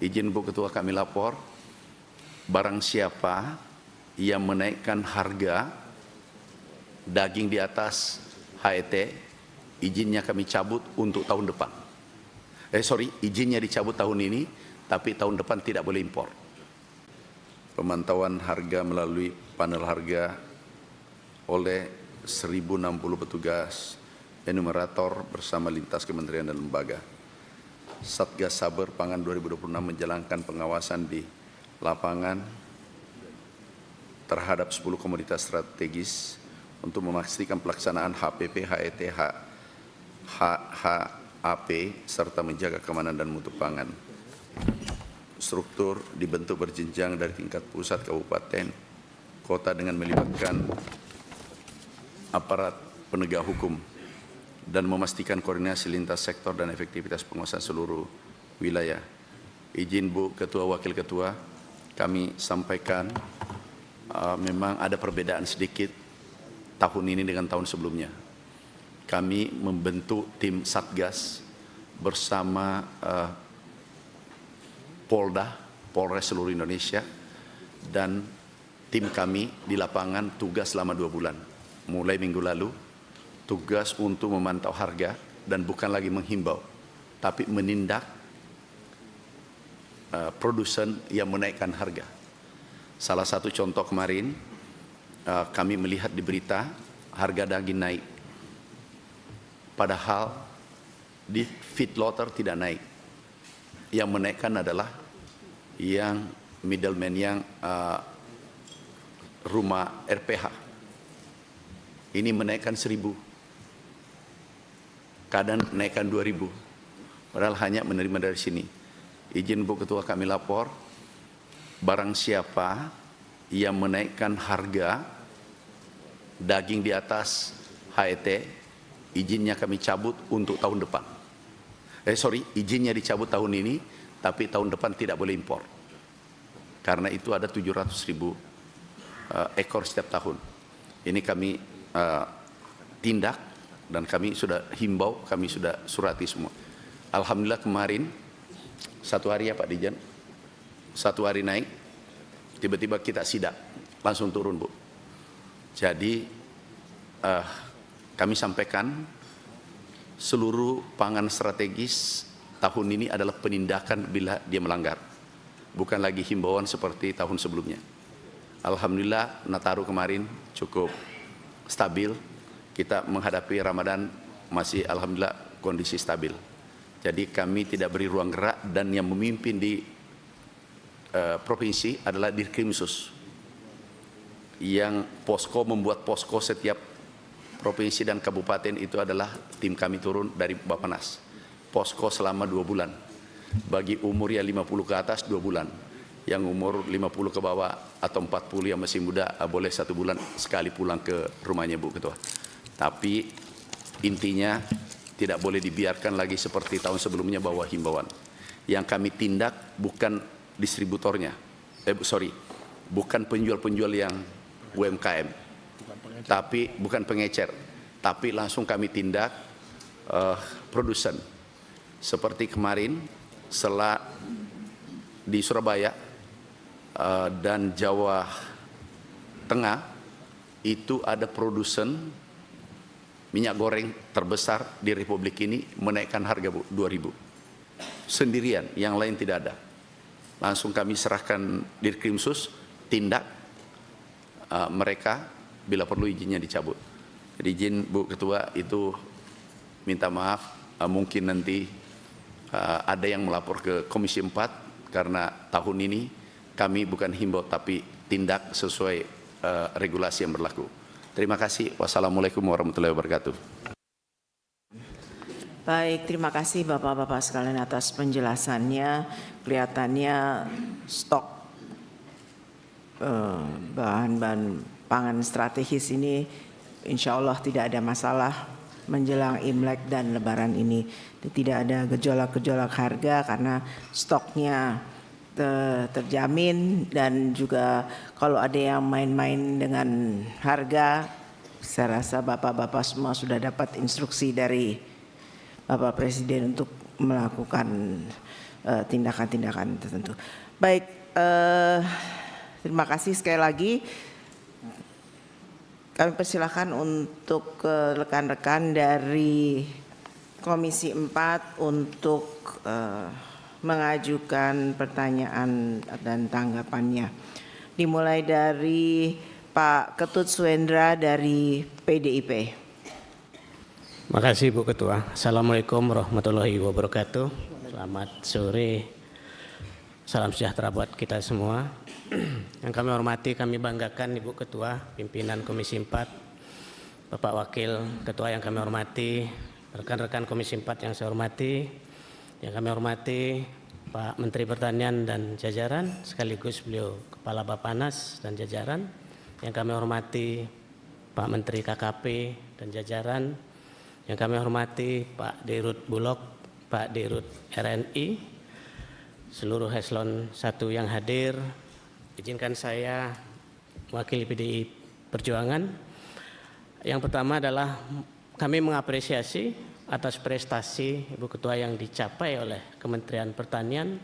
Izin Bu Ketua kami lapor, barang siapa yang menaikkan harga daging di atas HET, izinnya kami cabut untuk tahun depan. Izinnya dicabut tahun ini, tapi tahun depan tidak boleh impor. Pemantauan harga melalui panel harga oleh 1.060 petugas enumerator bersama lintas kementerian dan lembaga. Satgas Saber Pangan 2026 menjalankan pengawasan di lapangan terhadap 10 komoditas strategis untuk memastikan pelaksanaan HPP, HET, HAP, serta menjaga keamanan dan mutu pangan. Struktur dibentuk berjenjang dari tingkat pusat, kabupaten, kota dengan melibatkan aparat penegak hukum dan memastikan koordinasi lintas sektor dan efektivitas penguasaan seluruh wilayah. Izin Bu Ketua, Wakil Ketua, kami sampaikan memang ada perbedaan sedikit tahun ini dengan tahun sebelumnya. Kami membentuk tim Satgas bersama Polda, Polres seluruh Indonesia, dan tim kami di lapangan tugas selama 2 bulan. Mulai minggu lalu, tugas untuk memantau harga dan bukan lagi menghimbau, tapi menindak produsen yang menaikkan harga. Salah satu contoh kemarin, kami melihat di berita harga daging naik, padahal di feedlotter tidak naik. Yang menaikkan adalah yang middleman, yang rumah RPH. Ini menaikkan 1.000. Kadang naikkan 2.000, padahal hanya menerima dari sini. Izin Bu Ketua kami lapor, barang siapa yang menaikkan harga daging di atas HET, izinnya kami cabut untuk tahun depan. Izinnya dicabut tahun ini, tapi tahun depan tidak boleh impor. Karena itu ada 700.000 ekor setiap tahun. Ini kami tindak. Dan kami sudah himbau, kami sudah surati semua. Alhamdulillah kemarin, 1 hari ya Pak Dijan, 1 hari naik, tiba-tiba kita sidak, langsung turun Bu. Jadi kami sampaikan seluruh pangan strategis tahun ini adalah penindakan bila dia melanggar. Bukan lagi himbauan seperti tahun sebelumnya. Alhamdulillah Nataru kemarin cukup stabil. Kita menghadapi Ramadan masih alhamdulillah kondisi stabil. Jadi kami tidak beri ruang gerak, dan yang memimpin di provinsi adalah Dirkrimsus. Yang posko, membuat posko setiap provinsi dan kabupaten itu adalah tim kami turun dari Bappenas. Posko selama 2 bulan. Bagi umur yang 50 ke atas 2 bulan. Yang umur 50 ke bawah atau 40 yang masih muda boleh 1 bulan sekali pulang ke rumahnya Bu Ketua. Tapi intinya tidak boleh dibiarkan lagi seperti tahun sebelumnya bahwa himbauan. Yang kami tindak bukan distributornya, bukan penjual-penjual yang UMKM, tapi bukan pengecer, tapi langsung kami tindak produsen. Seperti kemarin, setelah di Surabaya dan Jawa Tengah itu ada produsen minyak goreng terbesar di Republik ini menaikkan harga Bu, 2.000. Sendirian, yang lain tidak ada. Langsung kami serahkan Dirkrimsus, tindak mereka, bila perlu izinnya dicabut. Jadi izin Bu Ketua itu minta maaf, mungkin nanti ada yang melapor ke Komisi 4 karena tahun ini kami bukan himbau tapi tindak sesuai regulasi yang berlaku. Terima kasih. Wassalamualaikum warahmatullahi wabarakatuh. Baik, terima kasih Bapak-Bapak sekalian atas penjelasannya. Kelihatannya stok bahan-bahan pangan strategis ini insya Allah tidak ada masalah menjelang Imlek dan Lebaran ini. Tidak ada gejolak-gejolak harga karena stoknya terjamin, dan juga kalau ada yang main-main dengan harga, saya rasa Bapak-Bapak semua sudah dapat instruksi dari Bapak Presiden untuk melakukan tindakan-tindakan tertentu. Baik, terima kasih sekali lagi. Kami persilakan untuk rekan-rekan dari Komisi 4 untuk mengajukan pertanyaan dan tanggapannya. Dimulai dari Pak Ketut Suendra dari PDIP. Makasih Bu Ketua. Assalamualaikum warahmatullahi wabarakatuh. Selamat sore. Salam sejahtera buat kita semua. Yang kami hormati, kami banggakan Ibu Ketua, pimpinan Komisi 4, Bapak Wakil Ketua yang kami hormati, rekan-rekan Komisi 4 yang saya hormati, yang kami hormati Pak Menteri Pertanian dan jajaran, sekaligus beliau Kepala Bappenas dan jajaran, yang kami hormati Pak Menteri KKP dan jajaran, yang kami hormati Pak Dirut Bulog, Pak Dirut RNI, seluruh eselon 1 yang hadir. Izinkan saya mewakili PDI Perjuangan. Yang pertama adalah kami mengapresiasi atas prestasi Ibu Ketua yang dicapai oleh Kementerian Pertanian,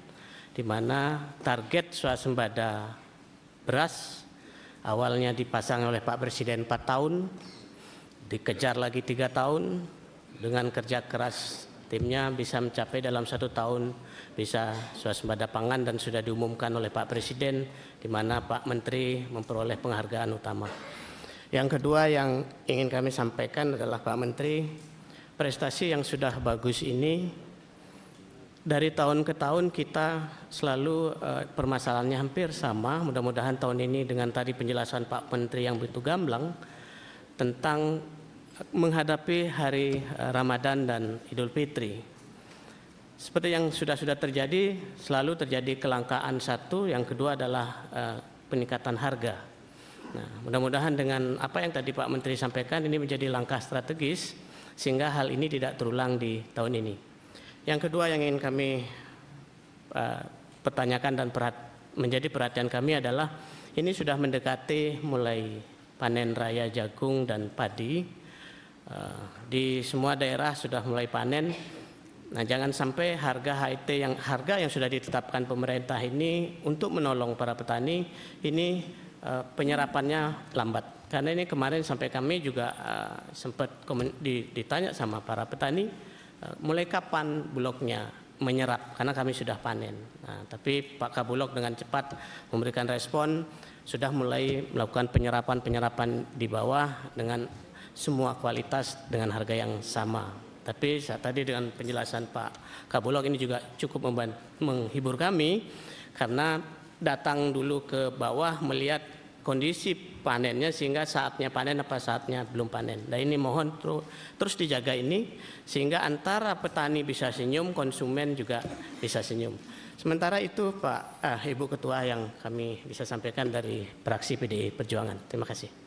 di mana target swasembada beras awalnya dipasang oleh Pak Presiden 4 tahun, dikejar lagi 3 tahun, dengan kerja keras timnya bisa mencapai dalam 1 tahun bisa swasembada pangan, dan sudah diumumkan oleh Pak Presiden, di mana Pak Menteri memperoleh penghargaan utama. Yang kedua yang ingin kami sampaikan adalah Pak Menteri, prestasi yang sudah bagus ini dari tahun ke tahun kita selalu permasalahannya hampir sama. Mudah-mudahan tahun ini dengan tadi penjelasan Pak Menteri yang begitu gamblang tentang menghadapi hari Ramadan dan Idul Fitri. Seperti yang sudah terjadi, selalu terjadi kelangkaan satu, yang kedua adalah peningkatan harga. Nah, mudah-mudahan dengan apa yang tadi Pak Menteri sampaikan ini menjadi langkah strategis sehingga hal ini tidak terulang di tahun ini. Yang kedua yang ingin kami pertanyakan dan menjadi perhatian kami adalah ini sudah mendekati mulai panen raya jagung dan padi. Di semua daerah sudah mulai panen. Nah, jangan sampai harga HIT yang sudah ditetapkan pemerintah ini untuk menolong para petani ini penyerapannya lambat. Karena ini kemarin sampai kami juga sempat ditanya sama para petani, mulai kapan Bulognya menyerap, karena kami sudah panen. Nah, tapi Pak Kabulog dengan cepat memberikan respon, sudah mulai melakukan penyerapan di bawah dengan semua kualitas dengan harga yang sama. Tapi saat tadi dengan penjelasan Pak Kabulog ini juga cukup menghibur kami, karena datang dulu ke bawah melihat kondisi panennya sehingga saatnya panen apa saatnya belum panen. Nah, ini mohon terus dijaga ini sehingga antara petani bisa senyum, konsumen juga bisa senyum. Sementara itu Pak Ibu Ketua yang kami bisa sampaikan dari fraksi PDI Perjuangan. Terima kasih.